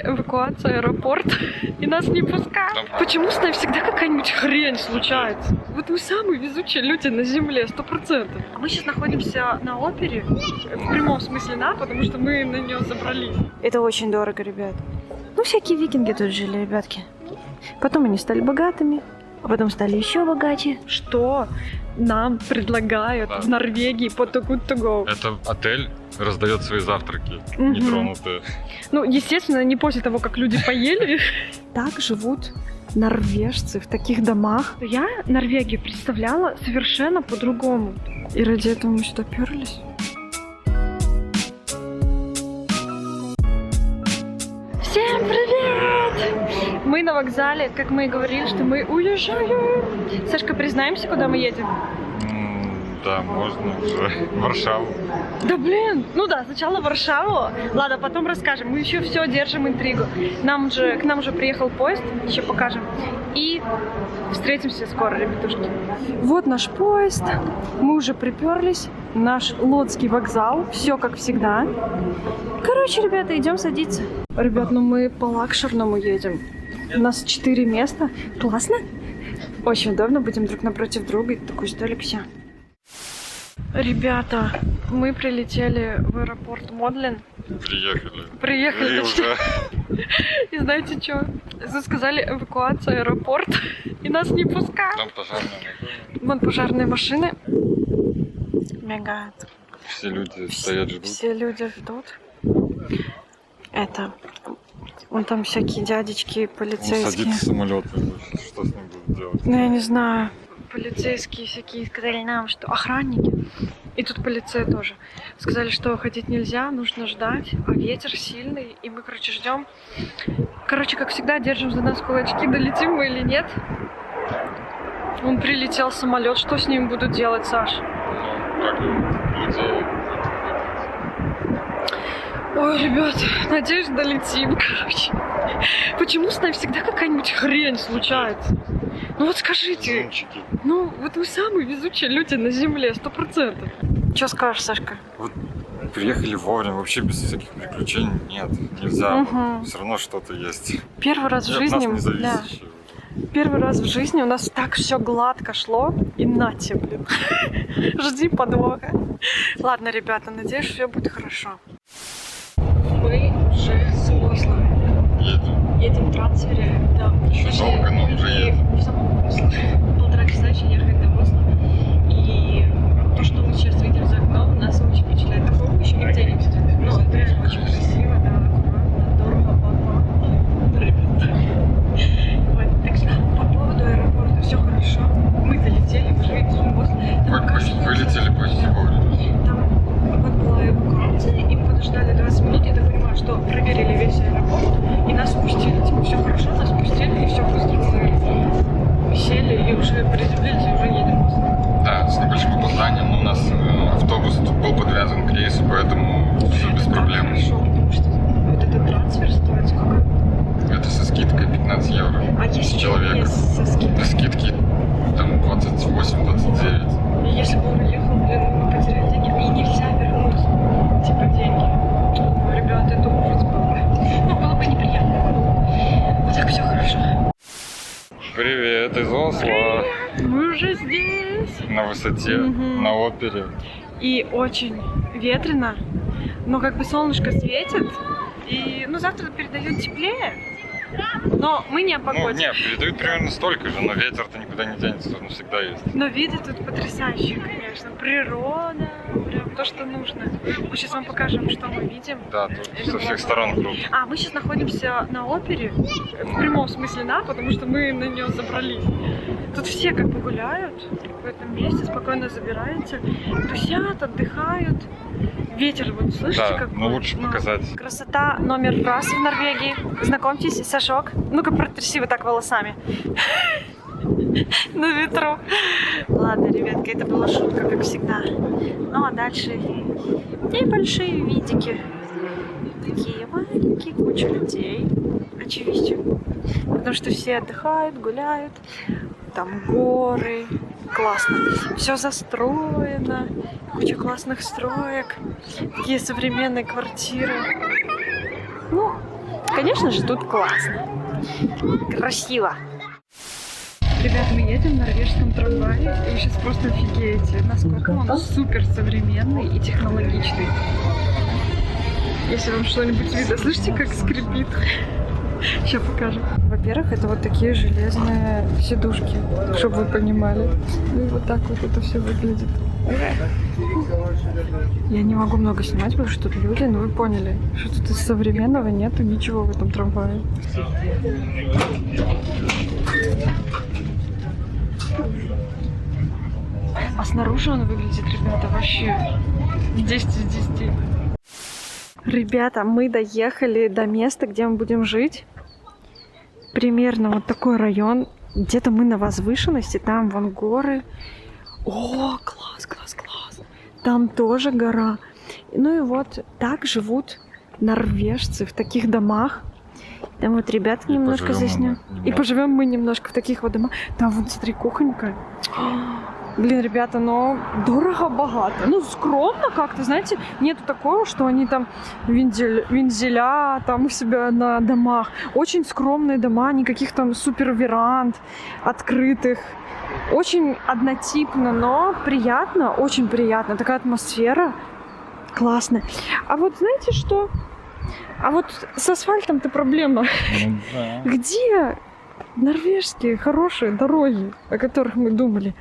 Эвакуация, аэропорт, и нас не пускают. Почему с нами всегда какая-нибудь хрень случается? Вот мы самые везучие люди на земле, 100%. А мы сейчас находимся на опере, в прямом смысле на, потому что мы на нее забрались. Это очень дорого, ребят. Ну, всякие викинги тут жили, ребятки. Потом они стали богатыми, а потом стали еще богаче. Что нам предлагают в Норвегии по Too Good To Go? Это отель раздает свои завтраки, нетронутые. Ну, естественно, не после того, как люди поели. Так живут норвежцы в таких домах. Я Норвегию представляла совершенно по-другому. И ради этого мы сюда перлись. Всем привет! Мы на вокзале, как мы и говорили, что мы уезжаем. Сашка, признаемся, куда мы едем? Да, можно уже. В Варшаву. Да блин, ну да, сначала в Варшаву, ладно, потом расскажем. Мы еще все держим интригу. К нам уже приехал поезд, еще покажем. И встретимся скоро, ребятушки. Вот наш поезд, мы уже приперлись. Наш Лодский вокзал, все как всегда. Короче, ребята, идем садиться. Ребят, ну мы по лакшерному едем. У нас 4 места. Классно? Очень удобно, будем друг напротив друга. И такой столик, все. Ребята, мы прилетели в аэропорт Модлин. Приехали уже. И знаете что? Сказали эвакуация, аэропорт. И нас не пускают. Там пожарные машины. Вон пожарные машины. Мигают. Все люди стоят, ждут. Все люди ждут. Это... Вон там всякие дядечки полицейские. Он садится в самолет. Что с ним будут делать? Ну, я не знаю. Полицейские всякие сказали нам, что охранники, и тут полиция тоже, сказали, что ходить нельзя, нужно ждать, а ветер сильный, и мы, короче, ждем. Короче, как всегда, держим за нас кулачки, долетим мы или нет. Вон прилетел самолет, что с ним будут делать, Саш? Ну, так людей. Ой, ребят, надеюсь, долетим, короче. Почему с нами всегда какая-нибудь хрень случается? Ну вот скажите, Зончики. ну вот мы самые везучие люди на земле, 100%. Что скажешь, Сашка? Вот приехали вовремя, вообще без всяких приключений нет, нельзя. Угу. Все равно что-то есть. Первый раз в От жизни, нас да, первый раз в жизни у нас так все гладко шло, и на тебе, блин, жди подвоха. Ладно, ребята, надеюсь, все будет хорошо. Мы уже с Осло. Едем в трансфере, да. Еще долго, но уже едем. Не в самом Осло. 1,5 часа еще ехать до Осло. И то, что мы сейчас видим за окном, нас очень впечатляет. Такого мы еще нигде не видели. Ну, это реально очень красиво, да, аккуратно, дорого, по ребята. Вот, так что по поводу аэропорта все хорошо. Мы долетели, уже видели Осло. Вылетели почти вовремя. Там вот была эвакуация, и мы подождали 20 минут. Я так понимаю, что проверили весь аэропорт, и нас пустили. Типа, все хорошо, нас пустили, и все быстро мы сели, и уже приземлились, и уже едем. Да, с небольшим опозданием, но у нас автобус был подвязан к рейсу, поэтому все без проблем. Хорошо, потому что вот этот трансфер стоит сколько? Это со скидкой 15 евро А с если человека. не со скидкой? Скидки там 28-29. Если бы он уехал, блин, мы потеряли деньги, и нельзя вернуть, типа, деньги. Ну, ребята, это ужас был бы. Ну, было бы неприятно. А так все хорошо. Привет из Осло. Мы уже здесь. На высоте, на опере. И очень ветрено, но как бы солнышко светит. И, ну, завтра передают теплее. Но мы не о Ну, погоде. нет, передают примерно столько же, но ветер-то никуда не денется, он всегда есть. Но виды тут потрясающие, конечно. Природа, прям то, что нужно. Мы сейчас вам покажем, что мы видим. Да, тут со всех сторон круто. А, мы сейчас находимся на опере, в прямом смысле на, потому что мы на нее забрались. Тут все как бы гуляют в этом месте, спокойно забираются, тусят, отдыхают. Ветер, вот слышите, Да, как но лучше показать. Красота номер раз в Норвегии. Знакомьтесь, Сашок. Ну-ка, протряси вот так волосами. На ветру. Ладно, ребятки, это была шутка, как всегда. Ну, а дальше небольшие видики. Такие маленькие, куча людей. Очевидно. Потому что все отдыхают, гуляют. Там горы. Классно. Все застроено. Куча классных строек. Такие современные квартиры. Ну, Конечно же, тут классно. Красиво. Ребят, мы едем в норвежском трамвае, и вы сейчас просто офигеете, насколько он супер современный и технологичный. Если вам что-нибудь видно, слышите, как скрипит? Сейчас покажу. Во-первых, это вот такие железные сидушки, чтобы вы понимали. Ну и вот так вот это все выглядит. Я не могу много снимать, потому что тут люди, но вы поняли, что тут из современного нету ничего в этом трамвае. А снаружи он выглядит, ребята, вообще 10 из 10. Ребята, мы доехали до места, где мы будем жить. Примерно вот такой район. Где-то мы на возвышенности, там вон горы. О, класс, класс, класс. Там тоже гора. Ну и вот так живут норвежцы в таких домах. Там вот ребята немножко засняли. И поживем мы немножко в таких вот домах. Там вот, смотри, кухонька. Блин, ребята, но дорого-богато. Ну, скромно как-то, знаете, нету такого, что они там вензеля там у себя на домах. Очень скромные дома, никаких там супер веранд открытых. Очень однотипно, но приятно, очень приятно. Такая атмосфера классная. А вот знаете что? А вот с асфальтом-то проблема. Ну, да. Где норвежские хорошие дороги, о которых мы думали?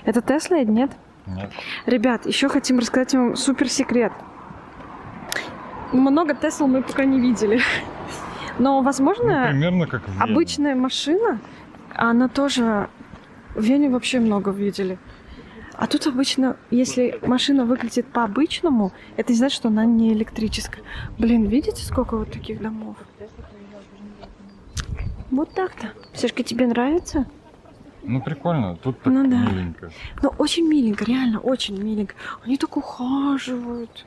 Это Тесла или нет? Нет. Ребят, еще хотим рассказать вам супер секрет. Много Тесл мы пока не видели. Но, возможно, Примерно как в Вене. обычная машина, она тоже... В Вене вообще много видели. А тут обычно, если машина выглядит по-обычному, это не значит, что она не электрическая. Блин, видите, сколько вот таких домов? Вот так-то. Сашка, тебе нравится? Ну, прикольно. Тут так Ну да. миленько. Ну, очень миленько, реально, очень миленько. Они так ухаживают.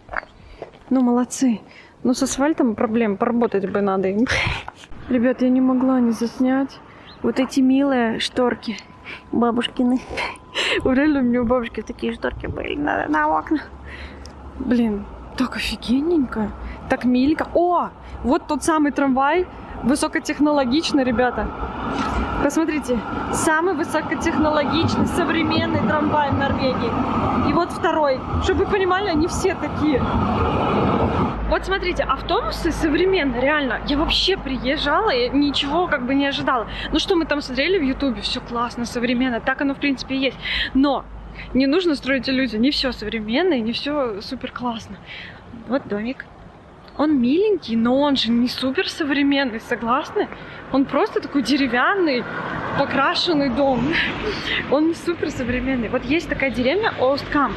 Ну, молодцы. Ну, с асфальтом проблем, поработать бы надо им. Ребят, я не могла не заснять вот эти милые шторки бабушкины. Реально, у меня у бабушки такие шторки были на окнах. Блин, так офигенненько, так миленько. О, вот тот самый трамвай, высокотехнологичный, ребята. Посмотрите, самый высокотехнологичный современный трамвай в Норвегии. И вот второй. Чтобы вы понимали, они все такие. Вот смотрите, автобусы современные, реально. Я вообще приезжала и ничего как бы не ожидала. Ну что мы там смотрели в Ютубе, все классно, современно. Так оно в принципе и есть. Но не нужно строить иллюзии. Не все современно и не все супер классно. Вот домик. Он миленький, но он же не супер современный, согласны? Он просто такой деревянный, покрашенный дом. Он не супер современный. Вот есть такая деревня Осткамп.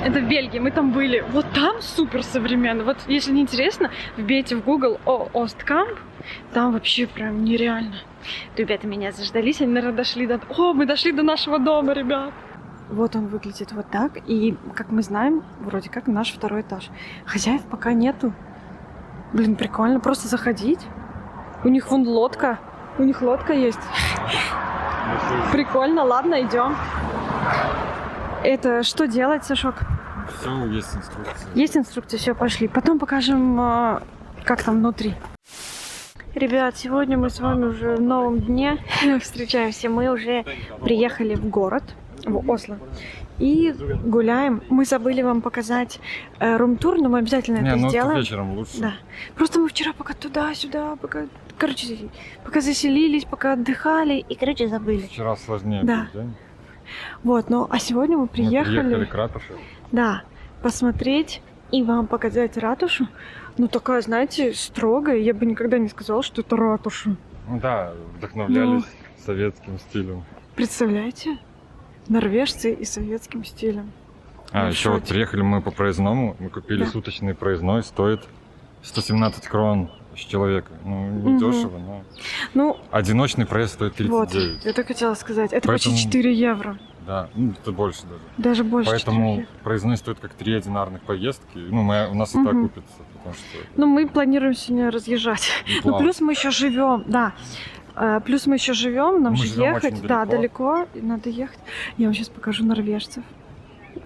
Это в Бельгии, мы там были. Вот там супер современно. Вот если не интересно, вбейте в Google Осткамп. Там вообще прям нереально. Ребята меня заждались, они, наверное, дошли до... О, мы дошли до нашего дома, ребят. Вот он выглядит вот так. И, как мы знаем, вроде как наш второй этаж. Хозяев пока нету. Блин, прикольно. Просто заходить. У них вон лодка. У них лодка есть. Прикольно. Ладно, идем. Это что делать, Сашок? Все, есть инструкция. Есть инструкция, все, пошли. Потом покажем, как там внутри. Ребят, сегодня мы с вами уже в новом дне встречаемся. Мы уже приехали в город, в Осло. И гуляем. Мы забыли вам показать рум-тур, но мы обязательно это сделаем. Вечером лучше. Да. Просто мы вчера пока туда-сюда, пока... Короче, пока заселились, пока отдыхали и, короче, забыли. Вчера сложнее Да. был день. Вот, ну, а сегодня мы приехали... Мы приехали к ратуше. Да, посмотреть и вам показать ратушу. Ну, такая, знаете, строгая. Я бы никогда не сказала, что это ратуша. Ну да, вдохновлялись советским стилем. Представляете? Норвежцы и советским стилем. А, Ну, еще вот шотик. приехали мы по проездному. Мы купили Да. суточный проездной. Стоит 117 крон с человека. Ну, не Мгм. дешево, но... Ну, Одиночный проезд стоит 39. вот, я так хотела сказать. Это Поэтому- почти 4 евро. Да, ну, это больше даже. Даже больше 4 Поэтому евро. проездной стоит как 3 одинарных поездки. Ну, у нас и так Мгм. купится, потому что... Ну, мы планируем сегодня разъезжать. Ну, плавно. плюс мы еще живем, да. Плюс мы еще живем, нам Мы же живем ехать. очень Да, далеко. далеко, и надо ехать. Я вам сейчас покажу норвежцев.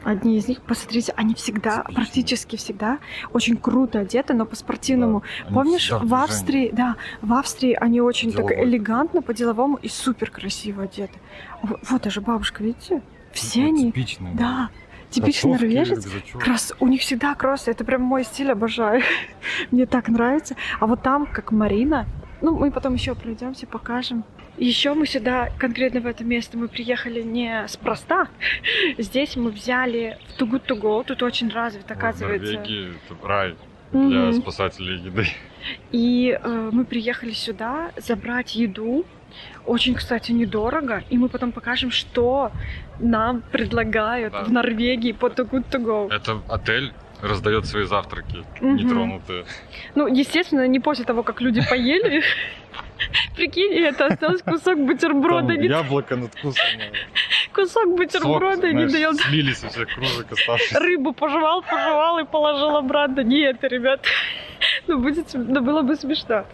Одни из них, посмотрите, они всегда, практически всегда очень круто одеты, но по-спортивному. Они Помнишь, всегда в в движении. Австрии, да, в Австрии они очень так Деловой. элегантно, по-деловому и супер красиво одеты. Вот даже бабушка, видите? Все Ну, они, типичные, да, типичный Кроссовки, норвежец. рюкзачок. У них всегда кроссы, это прям мой стиль, обожаю. Мне так нравится. А вот там, как Марина, ну, мы потом еще пройдемся, покажем. Еще мы сюда, конкретно в это место, мы приехали не спроста. Здесь мы взяли в Too Good To Go, тут очень развит, В оказывается. Норвегии это рай для Мгм. спасателей еды. И мы приехали сюда забрать еду. Очень, кстати, недорого. И мы потом покажем, что нам предлагают Да. в Норвегии по Too Good To Go. Это отель раздает свои завтраки, Мгм. нетронутые. Ну, естественно, не после того, как люди поели. Прикинь, и это остался кусок бутерброда. Там Не- яблоко надкусанное. Кусок бутерброда не дает. Слились у всех кружек оставшихся. Рыбу пожевал и положил обратно. Нет, ребят. Ну, было бы смешно.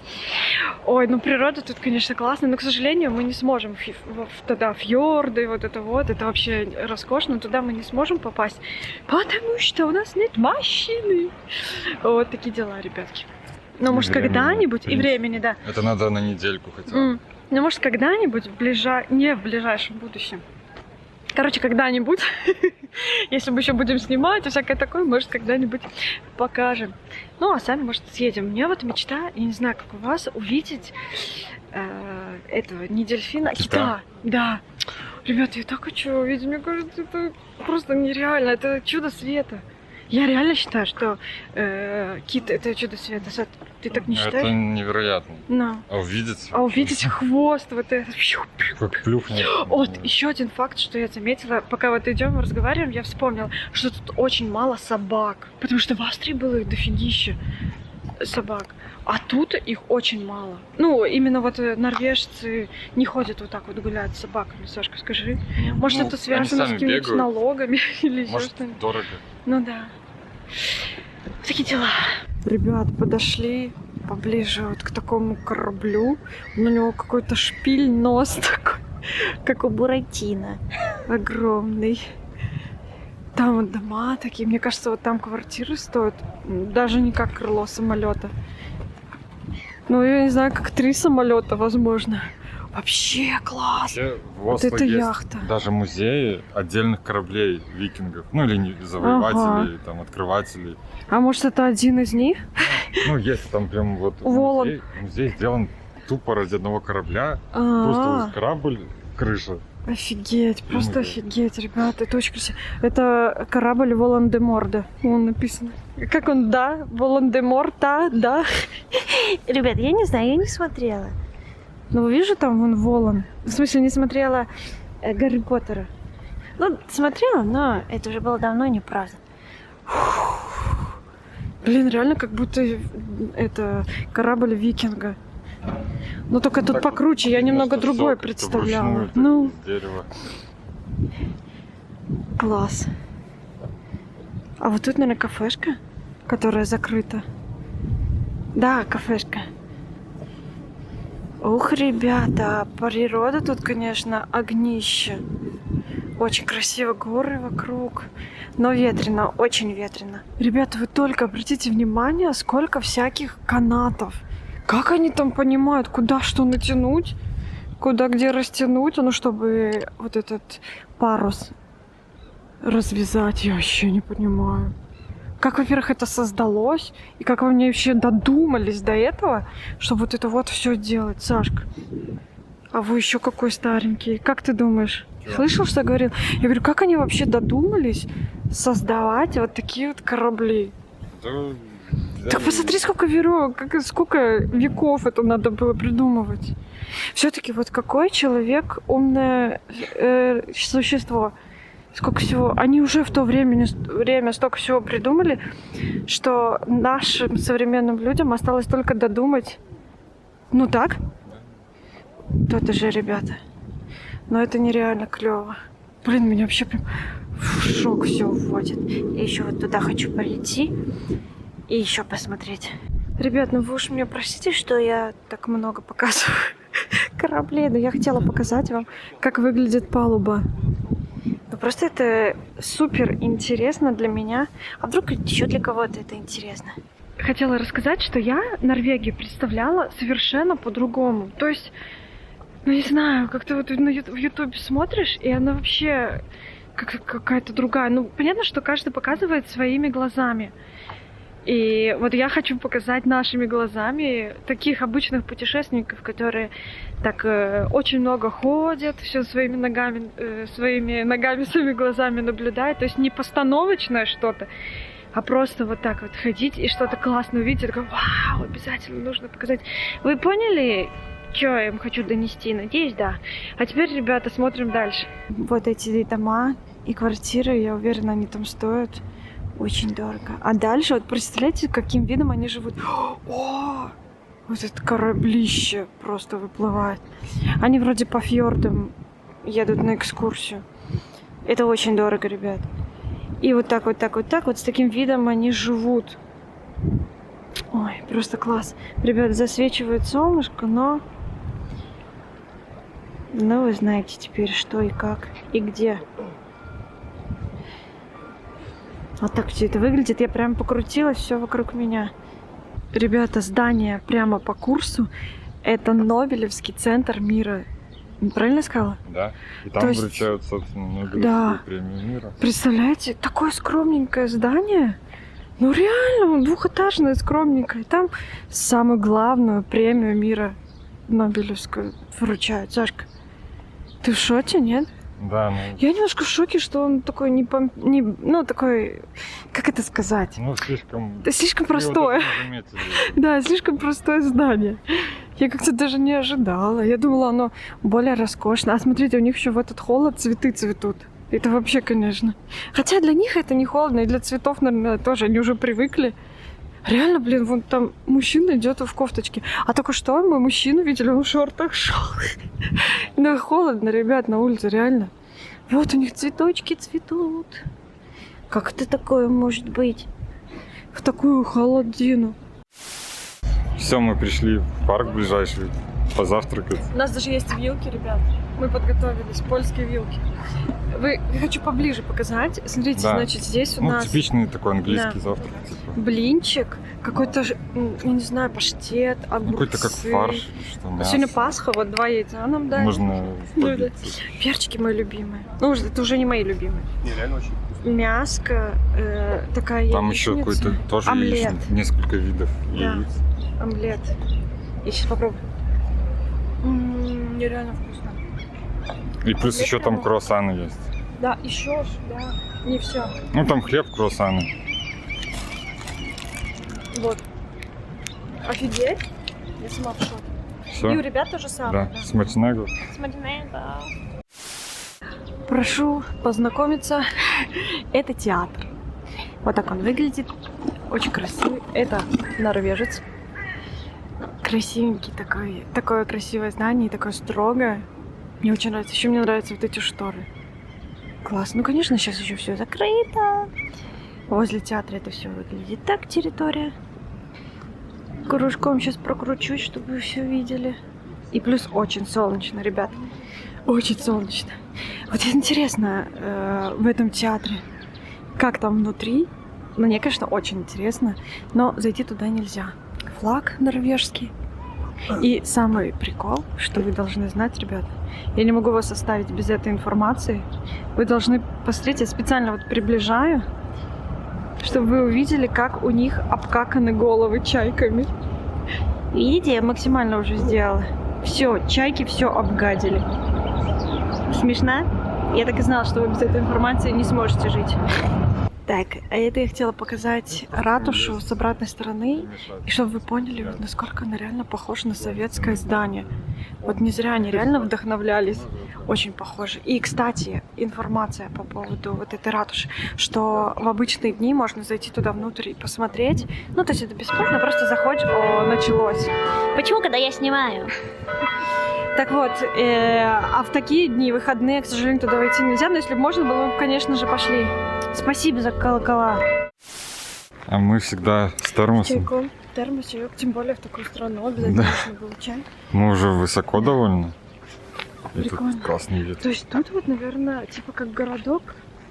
Ой, ну природа тут, конечно, классная, но, к сожалению, мы не сможем туда фьорды, вот это вообще роскошно, туда мы не сможем попасть, потому что у нас нет машины. Вот такие дела, ребятки. Но, может, времени, когда-нибудь, в и принципе. времени, да. Это надо на недельку хотя бы. Ну, может, когда-нибудь, не в ближайшем будущем. Короче, когда-нибудь, если мы еще будем снимать и всякое такое, может, когда-нибудь покажем. Ну, а сами, может, съедем. У меня вот мечта, я не знаю, как у вас, увидеть этого, не дельфина, а кита. Да. Ребята, я так хочу увидеть. Мне кажется, это просто нереально. Это чудо света. Я реально считаю, что кит — это чудо света. Сад, ты так не Это считаешь? невероятно. No. А увидеть хвост вот этот. как плюхнет. Вот еще один факт, что я заметила, пока вот идем разговариваем, я вспомнила, что тут очень мало собак, потому что в Австрии было их дофигища собак, а тут их очень мало. Ну, именно вот норвежцы не ходят вот так вот гулять с собаками. Сашка, скажи, может, это связано с какими-нибудь налогами или еще Может, что-нибудь? дорого. Ну да. Такие дела. Ребят, подошли поближе вот к такому кораблю. У него какой-то шпиль, нос такой, как у Буратино. Огромный. Там вот дома такие. Мне кажется, вот там квартиры стоят даже не как крыло самолета. Ну, я не знаю, как 3 самолета, возможно. Вообще класс. Вообще, в Вот Осло это есть яхта. даже музеи отдельных кораблей викингов. Ну, или завоевателей, там, открывателей. А может, это один из них? Ну, есть там прям вот Волан. музей сделан тупо ради одного корабля. Просто А, вот корабль, крыша. офигеть, просто музей. офигеть, ребята, это очень красиво. Это корабль Волан-де-Морда, вон написано. Как он, да? Волан-де-Морта, да? Ребят, я не знаю, я не смотрела. Ну, вижу там вон Волан. В смысле, не смотрела Гарри Поттера. Ну, смотрела, но это уже было давно, неправда. Блин, реально как будто это корабль викинга. Но только тут Так, покруче, я видно, немного что другой всё как-то представляла. вручную, так, Ну, из дерева. класс. А вот тут, наверное, кафешка, которая закрыта. Да, кафешка. Ух, ребята, природа тут, конечно, огнище. Очень красиво, горы вокруг. Но ветрено, очень ветрено. Ребята, вы только обратите внимание, сколько всяких канатов. Как они там понимают, куда что натянуть, куда где растянуть, ну, чтобы вот этот парус развязать, я вообще не понимаю. Как, во-первых, это создалось, и как они вообще додумались до этого, чтобы вот это вот все делать, Сашка. А вы еще какой старенький. Как ты думаешь? Чё? Слышал, что я говорил? Я говорю, как они вообще додумались создавать вот такие вот корабли? Да, Так посмотри, сколько веревок, сколько веков это надо было придумывать. Все-таки вот какой человек умное существо. Сколько всего. Они уже в то время столько всего придумали, что нашим современным людям осталось только додумать. Ну так? То-то же, ребята. Но это нереально клево. Блин, меня вообще прям в шок все вводит. Я еще вот туда хочу прийти и еще посмотреть. Ребят, ну вы уж меня простите, что я так много показываю кораблей, но я хотела показать вам, как выглядит палуба. Ну, просто это супер интересно для меня. А вдруг еще для кого-то это интересно? Хотела рассказать, что я Норвегию представляла совершенно по-другому. То есть, ну не знаю, как-то вот в Ютубе смотришь, и она вообще какая-то другая. Ну, понятно, что каждый показывает своими глазами. И вот я хочу показать нашими глазами таких обычных путешественников, которые так очень много ходят, все своими ногами, своими глазами наблюдают. То есть не постановочное что-то, а просто вот так вот ходить и что-то классное увидеть. И такой, вау, обязательно нужно показать. Вы поняли, что я им хочу донести? Надеюсь, да. А теперь, ребята, смотрим дальше. Вот эти дома и квартиры, я уверена, они там стоят очень дорого. А дальше, вот представляете, каким видом они живут. О, вот это кораблище просто выплывает. Они вроде по фьордам едут на экскурсию. Это очень дорого, ребят. И вот так, вот с таким видом они живут. Ой, просто класс. Ребят, засвечивает солнышко, но... Ну, вы знаете теперь, что и как, и где. Вот так все это выглядит. Я прям покрутилась, все вокруг меня. Ребята, здание прямо по курсу. Это Нобелевский центр мира. Правильно сказала? Да. И там То есть... вручают, собственно, Нобелевскую Да. премию мира. Представляете, такое скромненькое здание. Ну реально, двухэтажное, скромненькое. Там самую главную премию мира Нобелевскую вручают. Сашка, ты в шоке, нет? Да, ну... Я немножко в шоке, что он такой ну, такой, как это сказать? Ну, слишком... Да слишком Вы вот простое. это не заметили. Да, слишком простое здание. Я как-то даже не ожидала. Я думала, оно более роскошное. А смотрите, у них еще в этот холод цветы цветут. Это вообще, конечно. Хотя для них это не холодно, и для цветов, наверное, тоже. Они уже привыкли. Реально, блин, вон там мужчина идет в кофточке. А только что мы мужчину видели, он в шортах шел. Да холодно, ребят, на улице, реально. Вот у них цветочки цветут. Как это такое может быть? В такую холодину. Все, мы пришли в парк ближайший позавтракать. У нас даже есть вилки, ребят. Мы подготовились, польские вилки. Я хочу поближе показать. Смотрите, Да. значит, здесь у Ну, нас типичный такой английский Да. завтрак. Типа. блинчик, какой-то, я не знаю, паштет, огурцы. Какой-то как фарш, что мясо. Сегодня Пасха, вот 2 яйца нам дали. Можно Ну, побиться. Перчики мои любимые. Ну, это уже не мои любимые. Не, реально очень вкусно. Мяско, такая Там еще яичница. какой-то тоже Омлет. яичница, несколько видов Да. яиц. Омлет. Я сейчас попробую. Нереально вкусно. И плюс Омлет еще там прямо. круассаны есть. Да, еще, да. Не все. Ну там хлеб, круассаны. Вот. Офигеть. Я сама в шоке. Все. И у ребят то же самое. Да, смачного. Да. Прошу познакомиться. Это театр. Вот так он выглядит. Очень красивый. Это норвежец. Красивенький такой. Такое красивое здание, такое строгое. Мне очень нравится. Еще мне нравятся вот эти шторы. Класс. Ну, конечно, сейчас еще все закрыто. Возле театра это все выглядит так, территория. Кружком сейчас прокручусь, чтобы вы все видели. И плюс очень солнечно, ребят. Очень солнечно. Вот интересно в этом театре, как там внутри. Ну, мне, конечно, очень интересно, но зайти туда нельзя. Флаг норвежский. И самый прикол, что вы должны знать, ребята, я не могу вас оставить без этой информации. Вы должны посмотреть, я специально вот приближаю, чтобы вы увидели, как у них обкаканы головы чайками. Видите, я максимально уже сделала. Все, чайки все обгадили. Смешно? Я так и знала, что вы без этой информации не сможете жить. Так, а это я хотела показать ратушу с обратной стороны, и чтобы вы поняли, вот насколько она реально похожа на советское здание. Вот не зря они реально вдохновлялись. Очень похоже. И, кстати, информация по поводу вот этой ратуши, что в обычные дни можно зайти туда внутрь и посмотреть. Ну, то есть это бесплатно, просто заходишь, о, началось. Почему, когда я снимаю? Так вот, а в такие дни, выходные, к сожалению, туда войти нельзя, но если бы можно было, мы бы, конечно же, пошли. Спасибо за колокола. А мы всегда с термосом. Чайком, термос, чаек, тем более в такую страну обязательно Да. нужно было чай. Мы уже высоко довольно. И Прикольно. тут классный вид. То есть тут вот, наверное, типа как городок,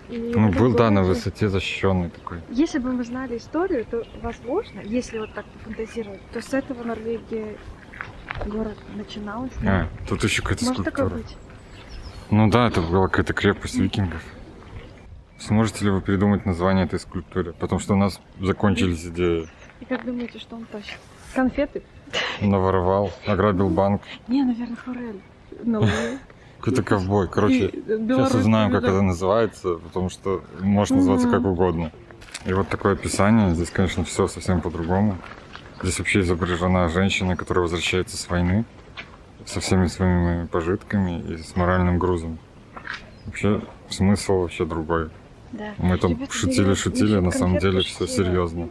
И Ну, в этом был, да, на городе- высоте защищенный такой. Если бы мы знали историю, то, возможно, если вот так пофантазировать, то с этого Норвегия город начиналась. А, тут еще какая-то Может такое скульптура. быть? Ну да, это была какая-то крепость викингов. Сможете ли вы придумать название этой скульптуре? Потому что у нас закончились идеи. И как думаете, что он тащит? Конфеты? Наворовал, ограбил банк. Не, наверное, форель. На луне. Какой-то ковбой. Короче, И сейчас белорусский узнаем, как помидор. это называется, потому что может называться как угодно. И вот такое описание. Здесь, конечно, все совсем по-другому. Здесь вообще изображена женщина, которая возвращается с войны со всеми своими пожитками и с моральным грузом. Вообще смысл вообще другой. Да. Мы там Ребята, шутили, я а на самом конфетку деле все шутила. серьезно.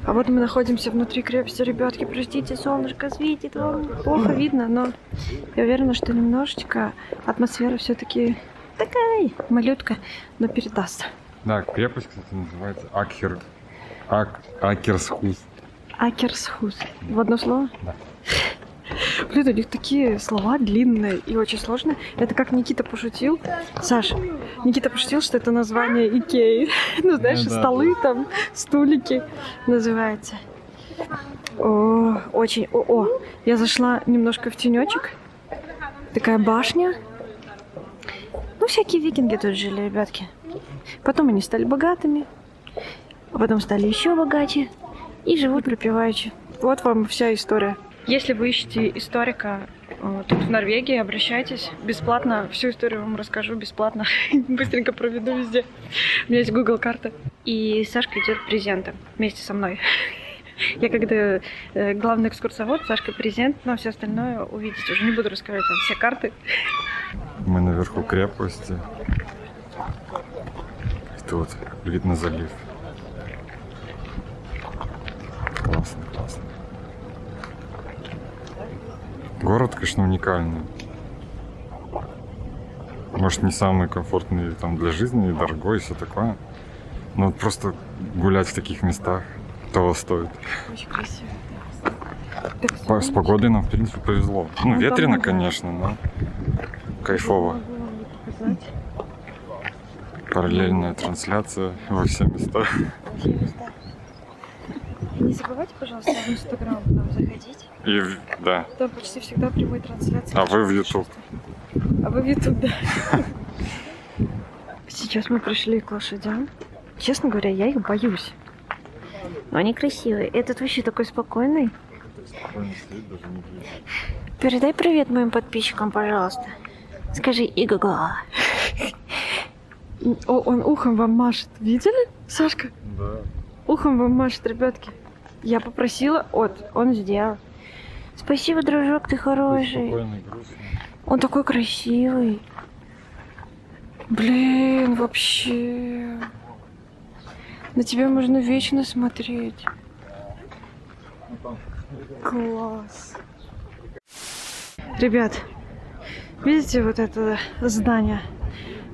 А вот мы находимся внутри крепости, ребятки, простите, солнышко светит, вам плохо видно, но я уверена, что немножечко атмосфера все-таки такая малютка, но передастся. Да, крепость, кстати, называется Акерсхус. Акерсхус. В одно слово? Да. Блин, у них такие слова длинные и очень сложные. Это как Никита пошутил. Саша, Никита пошутил, что это название Икеи. Ну, знаешь, Ну да, столы там, стулики называется. О, очень. О, я зашла немножко в тенечек. Такая башня. Ну, всякие викинги тут жили, ребятки. Потом они стали богатыми, а потом стали еще богаче и живут припеваючи. Вот вам вся история. Если вы ищете историка тут в Норвегии, обращайтесь. Бесплатно. Всю историю вам расскажу бесплатно. Быстренько проведу везде. У меня есть Google карта. И Сашка идет презентом вместе со мной. Я когда главный экскурсовод, Сашка презент, но все остальное увидите. Уже не буду рассказывать вам все карты. Мы наверху крепости. И тут вид на залив. Классно, классно. Город, конечно, уникальный. Может, не самый комфортный там для жизни, и дорогой, и все такое. Но вот просто гулять в таких местах того стоит. Очень красиво. С погодой нам, в принципе, повезло. Ну, Ну, ветрено, там, да. конечно, но кайфово. Могу вам не показать. Параллельная трансляция во все места. Не забывайте, пожалуйста, в Инстаграм нам заходить. И, да. Там почти всегда прямые трансляции. А вы в YouTube. А вы в YouTube, да. Сейчас мы пришли к лошадям. Честно говоря, я их боюсь. Но они красивые. Этот вообще такой спокойный. Передай привет моим подписчикам, пожалуйста. Скажи «Иго-го». О, он ухом вам машет. Видели, Сашка? Да. Ухом вам машет, ребятки. Я попросила, вот, он сделал. Спасибо, дружок, ты хороший. Спокойный, грустный. Он такой красивый. Блин, вообще. На тебя можно вечно смотреть. Класс. Ребят, видите вот это здание?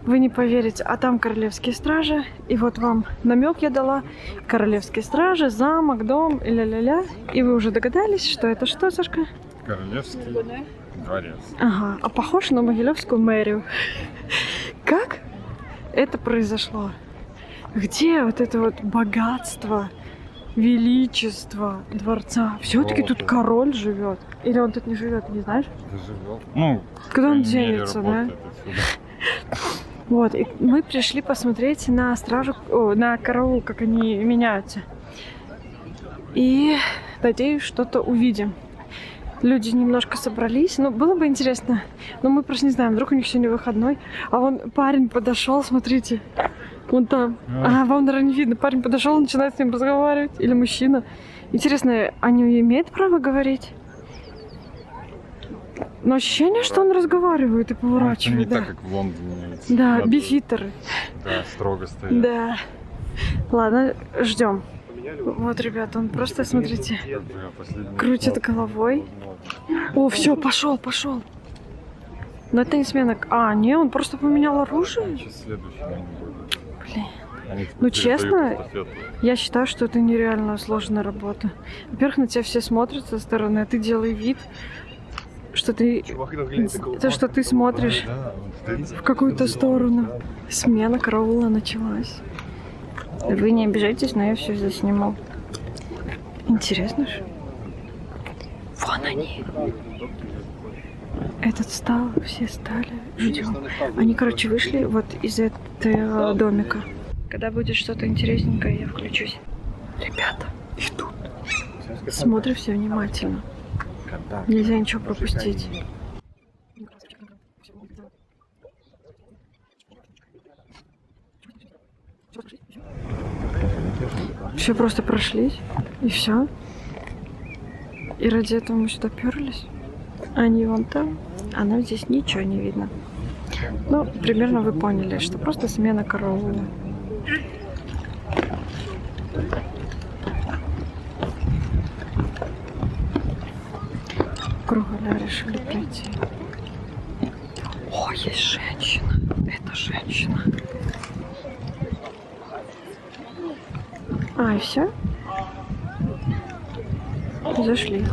Вы не поверите, а там королевские стражи. И вот вам намек я дала. Королевские стражи, замок, дом и ля-ля-ля. И вы уже догадались, что это что, Сашка? Королевский дворец. Ага, а похож на Могилевскую мэрию. Как это произошло? Где вот это вот богатство, величество дворца? Все-таки тут король живет. Или он тут не живет, не знаешь? Заживел. Ну, Куда он по крайней мере, денется, да? работает отсюда. Вот, и мы пришли посмотреть на стражу, на караул, как они меняются. И надеюсь, что-то увидим. Люди немножко собрались. Ну, было бы интересно. Но мы просто не знаем, вдруг у них сегодня выходной. А вон парень подошел, смотрите. Вон там. А, вам, наверное, не видно. Парень подошел, начинает с ним разговаривать. Или мужчина. Интересно, они имеют право говорить? Но ощущение, что он разговаривает и Ну, это не поворачивает. Да, так, как в Лондоне. да, Надо, бифитеры. Да, строго стоять. Да. Ладно, ждем. Вот, ребята, он просто, смотрите, Бля, последний крутит раз. головой. О, все, пошел, пошел. Но это не смена. А, не, он просто поменял оружие. Сейчас следующий они будут. Блин. Они теперь Ну, передают честно, эстафету. Я считаю, что это нереально сложная работа. Во-первых, на тебя все смотрят со стороны, а ты делай вид. что ты... То, что ты смотришь в какую-то сторону. Смена караула началась. Вы не обижайтесь, но я все заснимал. Интересно же. Вон они. Этот встал, все стали, ждем. Они, короче, вышли вот из этого домика. Когда будет что-то интересненькое, я включусь. Ребята, идут. Смотрим все внимательно. Нельзя ничего пропустить. Все просто прошлись, и все. И ради этого мы сюда перлись. Они вон там, а нам здесь ничего не видно. Ну, примерно вы поняли, что просто смена караула. Кругаля решили прийти. О, есть женщина. Это женщина. А, и все? Зашли.